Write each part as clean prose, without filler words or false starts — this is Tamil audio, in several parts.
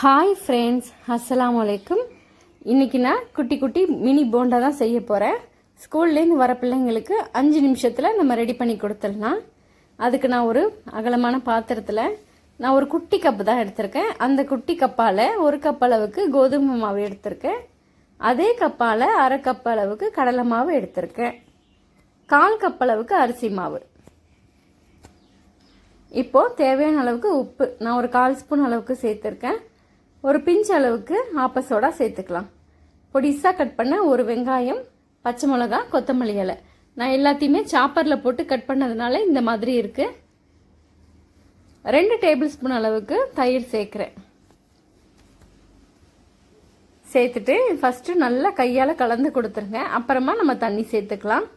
ஹாய் ஃப்ரெண்ட்ஸ், அஸ்ஸலாமு அலைக்கும். இன்றைக்கி நான் குட்டி குட்டி மினி போண்டா தான் செய்ய போகிறேன். ஸ்கூல்லேருந்து வர பிள்ளைங்களுக்கு 5 நிமிஷத்தில் நம்ம ரெடி பண்ணி கொடுத்துடலாம். அதுக்கு நான் ஒரு அகலமான பாத்திரத்தில் நான் ஒரு குட்டி கப்பு தான் எடுத்திருக்கேன். அந்த குட்டி கப்பால் 1 கப் அளவுக்கு கோதுமை மாவு எடுத்திருக்கேன். அதே கப்பால் 1/2 கப் அளவுக்கு கடலை மாவு எடுத்திருக்கேன். 1/4 கப் அளவுக்கு அரிசி மாவு. இப்போது தேவையான அளவுக்கு உப்பு நான் ஒரு 1/4 ஸ்பூன் அளவுக்கு சேர்த்துருக்கேன். ஒரு பிஞ்ச் அளவுக்கு ஆப்ப சோடா சேர்த்துக்கலாம். பொடிசாக கட் பண்ண ஒரு வெங்காயம், பச்சை மிளகா, கொத்தமல்லி இலை. நான் எல்லாத்தையுமே சாப்பரில் போட்டு கட் பண்ணதுனால இந்த மாதிரி இருக்குது. 2 டேபிள் ஸ்பூன் அளவுக்கு தயிர் சேர்க்குறேன். சேர்த்துட்டு ஃபஸ்ட்டு நல்லா கையால் கலந்து கொடுத்துருங்க. அப்புறமா நம்ம தண்ணி சேர்த்துக்கலாம்.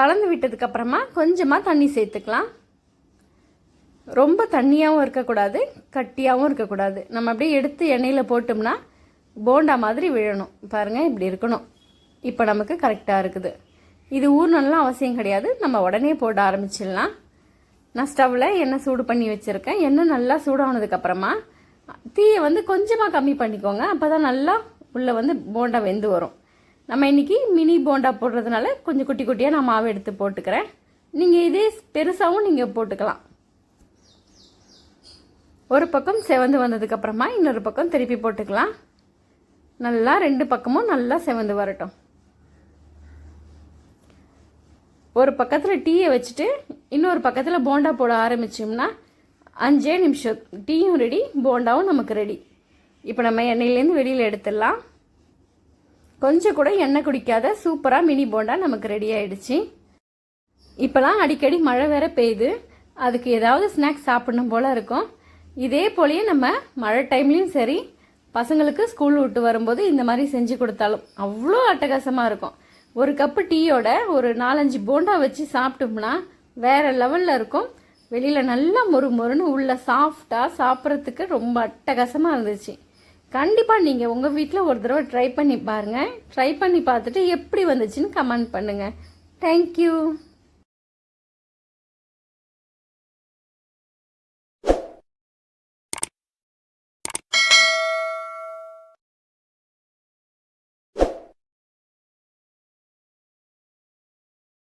கலந்து விட்டதுக்கு அப்புறமா கொஞ்சமாக தண்ணி சேர்த்துக்கலாம். ரொம்ப தண்ணியாகவும் இருக்கக்கூடாது, கட்டியாகவும் இருக்கக்கூடாது. நம்ம அப்படியே எடுத்து எண்ணெயில் போட்டோம்னா போண்டா மாதிரி விழணும். பாருங்கள், இப்படி இருக்கணும். இப்போ நமக்கு கரெக்டாக இருக்குது. இது ஊறணும்லாம் அவசியம் கிடையாது, நம்ம உடனே போட ஆரம்பிச்சிடலாம். நான் ஸ்டவ்வில் எண்ணெய் சூடு பண்ணி வச்சுருக்கேன். எண்ணெய் நல்லா சூடானதுக்கப்புறமா தீயை கொஞ்சமாக கம்மி பண்ணிக்கோங்க. அப்போ தான் நல்லா உள்ளே போண்டா வெந்து வரும். நம்ம இன்றைக்கி மினி போண்டா போடுறதுனால கொஞ்சம் குட்டி குட்டியாக நான் மாவு எடுத்து போட்டுக்கிறேன். நீங்கள் இதே பெருசாகவும் நீங்கள் போட்டுக்கலாம். ஒரு பக்கம் செவந்து வந்ததுக்கப்புறமா இன்னொரு பக்கம் திருப்பி போட்டுக்கலாம். நல்லா 2 பக்கமும் நல்லா செவந்து வரட்டும். ஒரு பக்கத்தில் டீயை வச்சுட்டு இன்னொரு பக்கத்தில் போண்டா போட ஆரம்பித்தோம்னா 5 நிமிஷம் டீயும் ரெடி, போண்டாவும் நமக்கு ரெடி. இப்போ நம்ம எண்ணெயிலேருந்து வெளியில் எடுத்துடலாம். கொஞ்சம் கூட எண்ணெய் குடிக்காத சூப்பராக மினி போண்டா நமக்கு ரெடி ஆகிடுச்சு. இப்போலாம் அடிக்கடி மழை வேற பெய்யுது. அதுக்கு ஏதாவது ஸ்நாக்ஸ் சாப்பிடணும் போல் இருக்கும். இதே போலயே நம்ம மழை டைம்லையும் சரி, பசங்களுக்கு ஸ்கூல் விட்டு வரும்போது இந்த மாதிரி செஞ்சு கொடுத்தாலும் அவ்வளோ அட்டகாசமாக இருக்கும். ஒரு கப்பு டீயோட ஒரு 4-5 போண்டா வச்சு சாப்பிட்டோம்னா வேற லெவலில் இருக்கும். வெளியில் நல்லா மொறு மொறுன்னு உள்ள சாஃப்டாக சாப்பிட்றதுக்கு ரொம்ப அட்டகாசமாக இருந்துச்சு. கண்டிப்பாக நீங்கள் உங்கள் வீட்டில் ஒரு தடவை ட்ரை பண்ணி பாருங்கள். ட்ரை பண்ணி பார்த்துட்டு எப்படி வந்துச்சுன்னு கமெண்ட் பண்ணுங்கள். தேங்க்யூ.